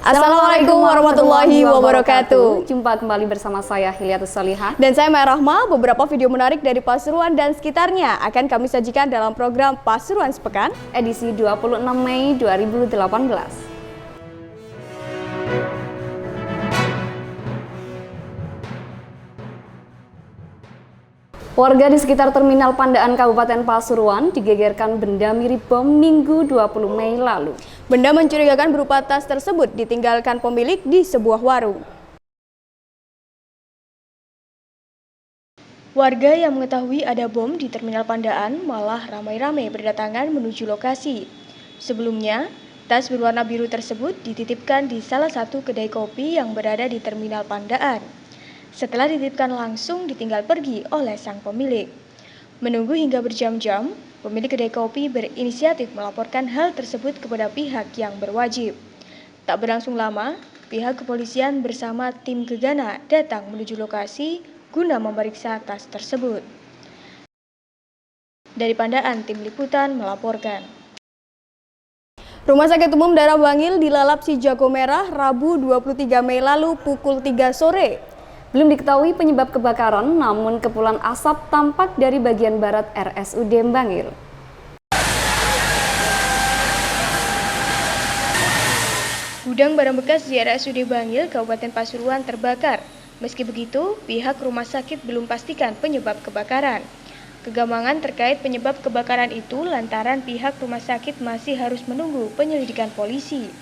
Assalamualaikum warahmatullahi wabarakatuh. Jumpa kembali bersama saya Hilyatus Solihah dan saya Maya Rahma. Beberapa video menarik dari Pasuruan dan sekitarnya akan kami sajikan dalam program Pasuruan Sepekan edisi 26 Mei 2018. Warga di sekitar Terminal Pandaan Kabupaten Pasuruan digegerkan benda mirip bom Minggu 20 Mei lalu. Benda mencurigakan berupa tas tersebut ditinggalkan pemilik di sebuah warung. Warga yang mengetahui ada bom di Terminal Pandaan malah ramai-ramai berdatangan menuju lokasi. Sebelumnya, tas berwarna biru tersebut dititipkan di salah satu kedai kopi yang berada di Terminal Pandaan. Setelah dititipkan langsung ditinggal pergi oleh sang pemilik. Menunggu hingga berjam-jam, pemilik kedai kopi berinisiatif melaporkan hal tersebut kepada pihak yang berwajib. Tak berlangsung lama, pihak kepolisian bersama tim gegana datang menuju lokasi guna memeriksa tas tersebut. Dari Pandaan, tim liputan melaporkan. Rumah Sakit Umum Daerah Bangil dilalap si jago merah Rabu 23 Mei lalu pukul 3 sore. Belum diketahui penyebab kebakaran, namun kepulan asap tampak dari bagian barat RSUD Bangil. Gudang barang bekas di RSUD Bangil, Kabupaten Pasuruan terbakar. Meski begitu, pihak rumah sakit belum pastikan penyebab kebakaran. Kegambangan terkait penyebab kebakaran itu lantaran pihak rumah sakit masih harus menunggu penyelidikan polisi.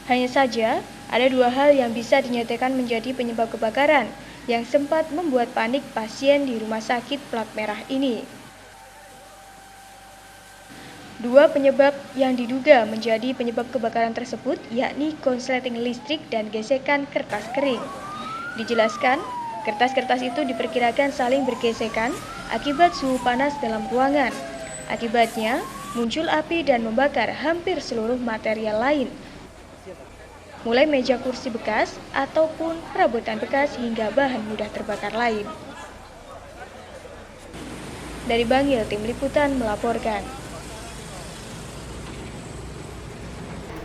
Hanya saja, ada dua hal yang bisa dinyatakan menjadi penyebab kebakaran yang sempat membuat panik pasien di rumah sakit plat merah ini. Dua penyebab yang diduga menjadi penyebab kebakaran tersebut yakni konsleting listrik dan gesekan kertas kering. Dijelaskan, kertas-kertas itu diperkirakan saling bergesekan akibat suhu panas dalam ruangan. Akibatnya, muncul api dan membakar hampir seluruh material lain, mulai meja kursi bekas ataupun perabotan bekas hingga bahan mudah terbakar lain. Dari Bangil, tim liputan melaporkan.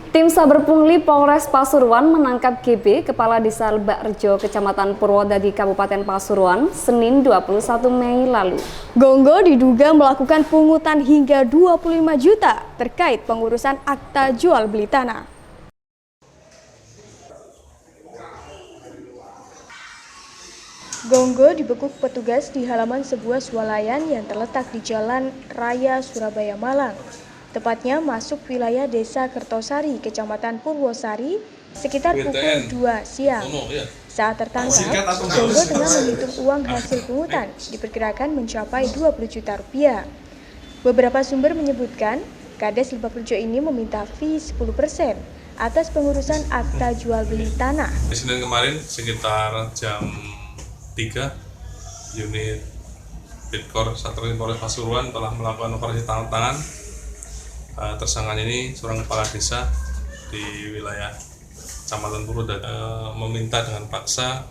Tim Saber Pungli Polres Pasuruan menangkap GB, Kepala Desa Lebak Rejo, Kecamatan Purwodadi, Kabupaten Pasuruan, Senin 21 Mei lalu. Gonggo diduga melakukan pungutan hingga 25 juta terkait pengurusan akta jual beli tanah. Gonggo dibekuk petugas di halaman sebuah swalayan yang terletak di Jalan Raya Surabaya Malang. Tepatnya masuk wilayah Desa Kertosari, Kecamatan Purwosari, sekitar pukul 2 siang. Saat tertangkap, Gonggo tengah menghitung uang hasil pungutan, diperkirakan mencapai 20 juta rupiah. Beberapa sumber menyebutkan, Kades Lebak Rejo ini meminta fee 10% atas pengurusan akta jual beli tanah. Senin kemarin sekitar jam 3, unit Bitkor Satreskrim Polres Pasuruan telah melakukan operasi tangkap tangan. Tersangkanya ini seorang kepala desa di wilayah Kecamatan Purwodadi, meminta dengan paksa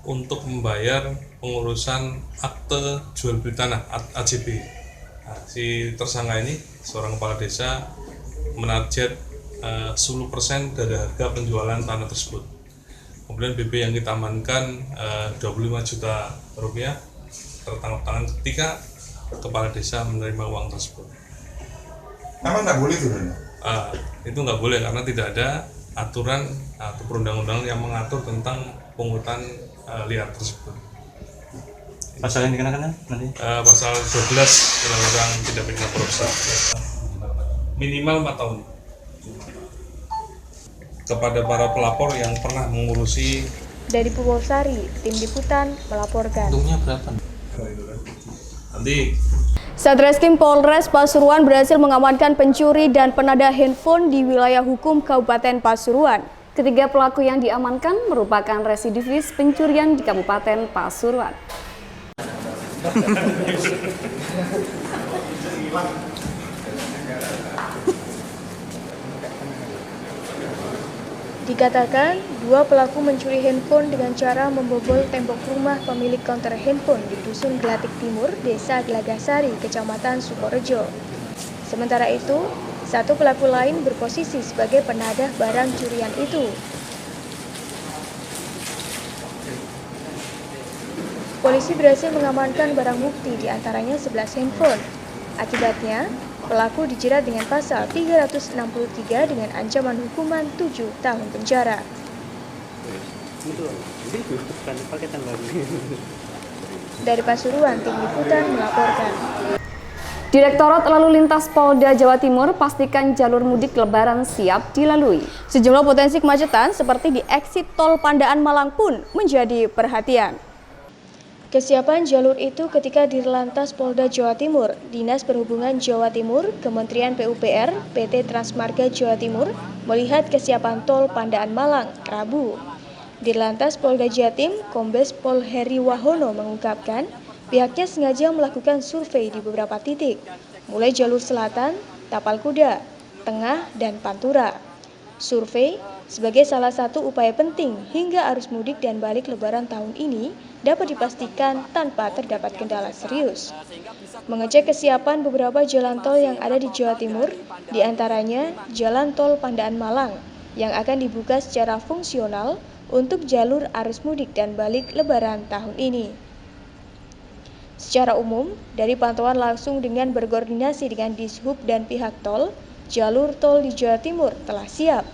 untuk membayar pengurusan akte jual beli tanah AJB. Nah, si tersangka ini seorang kepala desa menarget 10% dari harga penjualan tanah tersebut. Kemudian BP yang kita amankan 25 juta rupiah tertangkap tangan ketika kepala desa menerima uang tersebut. Emang nggak boleh itu? Itu nggak boleh karena tidak ada aturan atau perundang-undangan yang mengatur tentang pungutan liar tersebut. Pasal yang dikenakan nanti? Pasal 12 Undang-Undang Tindak Pidana Korupsi. Minimal 4 tahun. Kepada para pelapor yang pernah mengurusi. Dari Purwosari, tim liputan melaporkan. Untungnya berapa? Nanti Satreskrim Polres Pasuruan berhasil mengamankan pencuri dan penada handphone di wilayah hukum Kabupaten Pasuruan. Ketiga pelaku yang diamankan merupakan residivis pencurian di Kabupaten Pasuruan. Dikatakan, dua pelaku mencuri handphone dengan cara membobol tembok rumah pemilik konter handphone di Dusun Gelatik Timur, Desa Gelagasari, Kecamatan Sukorejo. Sementara itu, Satu pelaku lain berposisi sebagai penadah barang curian itu. Polisi berhasil mengamankan barang bukti, diantaranya 11 handphone. Akibatnya, pelaku dijerat dengan pasal 363 dengan ancaman hukuman 7 tahun penjara. Dari Pasuruan, Tim Liputan melaporkan. Direktorat Lalu Lintas Polda Jawa Timur pastikan jalur mudik Lebaran siap dilalui. Sejumlah potensi kemacetan seperti di eksit tol Pandaan Malang pun menjadi perhatian. Kesiapan jalur itu ketika Dirlantas Polda Jawa Timur, Dinas Perhubungan Jawa Timur, Kementerian PUPR, PT Transmarga Jawa Timur melihat kesiapan tol Pandaan Malang, Rabu. Dirlantas Polda Jatim, Kombes Pol Heri Wahono mengungkapkan, pihaknya sengaja melakukan survei di beberapa titik, mulai jalur selatan, Tapal Kuda, Tengah, dan Pantura. Survei sebagai salah satu upaya penting hingga arus mudik dan balik Lebaran tahun ini dapat dipastikan tanpa terdapat kendala serius. Mengecek kesiapan beberapa jalan tol yang ada di Jawa Timur, diantaranya Jalan Tol Pandaan Malang, yang akan dibuka secara fungsional untuk jalur arus mudik dan balik Lebaran tahun ini. Secara umum, dari pantauan langsung dengan berkoordinasi dengan Dishub dan pihak tol, jalur tol di Jawa Timur telah siap.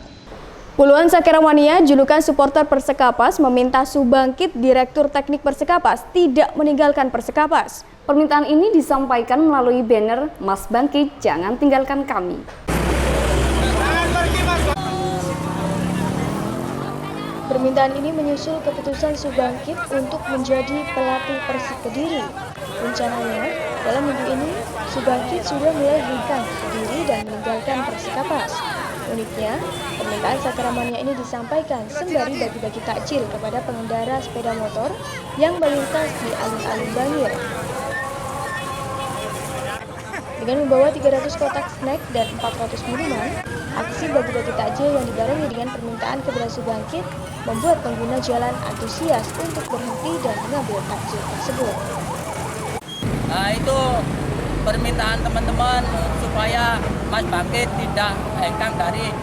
Puluhan Sakeramania, julukan supporter Persekapas, meminta Subangkit, Direktur Teknik Persekapas, tidak meninggalkan Persekapas. Permintaan ini disampaikan melalui banner "Mas Bangkit, jangan tinggalkan kami". Permintaan ini menyusul keputusan Subangkit untuk menjadi pelatih Persik Kediri. Rencananya, dalam minggu ini, Subangkit sudah mulai hengkang ke Kediri dan meninggalkan Persekapas. Uniknya, permintaan Sakeramania ini disampaikan sembari bagi-bagi takjil kepada pengendara sepeda motor yang melintas di alun-alun Bangir. Dengan membawa 300 kotak snack dan 400 minuman, aksi bagi-bagi takjil yang dibarengi dengan permintaan kepada Subangkit membuat pengguna jalan antusias untuk berhenti dan mengambil takjil tersebut. Nah, itu permintaan teman-teman supaya Mas Bangkit tidak hengkang dari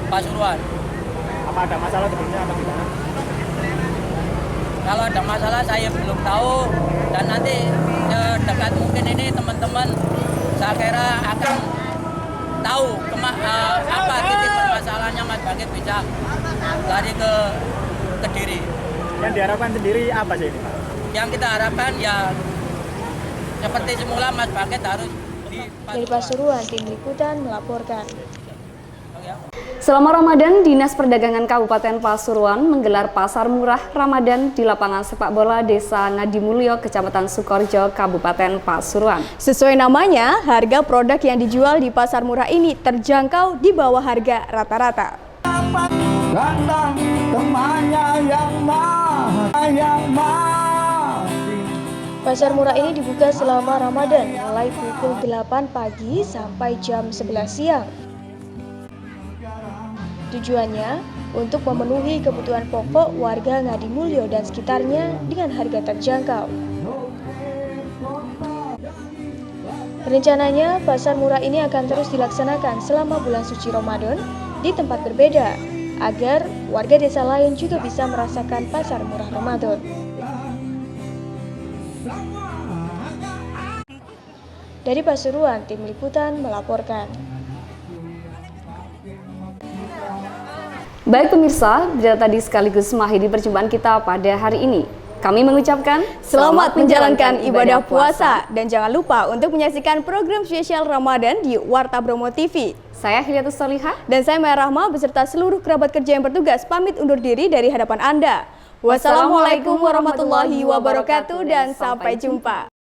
Pasuruan. Apa ada masalah sebelumnya atau gimana? Kalau ada masalah saya belum tahu, dan nanti dekat mungkin ini teman-teman saya kira akan tahu apa titik permasalahannya Mas Bangkit bisa lari ke Kediri. Yang diharapkan sendiri apa sih ini, Pak? Yang kita harapkan ya seperti semula Mas Bangkit harus di Dari Pasuruan, Tim Liputan melaporkan. Selama Ramadan, Dinas Perdagangan Kabupaten Pasuruan menggelar pasar murah Ramadan di lapangan sepak bola Desa Ngadimulyo, Kecamatan Sukorjo, Kabupaten Pasuruan. Sesuai namanya, harga produk yang dijual di pasar murah ini terjangkau di bawah harga rata-rata. Pasar murah ini dibuka selama Ramadan, mulai pukul 8 pagi sampai jam 11 siang. Tujuannya untuk memenuhi kebutuhan pokok warga Ngadimulyo dan sekitarnya dengan harga terjangkau. Rencananya, pasar murah ini akan terus dilaksanakan selama bulan suci Ramadan di tempat berbeda, agar warga desa lain juga bisa merasakan pasar murah Ramadan. Dari Pasuruan, Tim Liputan melaporkan. Baik pemirsa, berita tadi sekaligus mengakhiri perjumpaan kita pada hari ini. Kami mengucapkan selamat menjalankan ibadah puasa dan jangan lupa untuk menyaksikan program spesial Ramadan di Warta Bromo TV. Saya Hilyatus Solihah dan saya Maya Rahma beserta seluruh kerabat kerja yang bertugas pamit undur diri dari hadapan Anda. Wassalamualaikum warahmatullahi wabarakatuh dan sampai jumpa.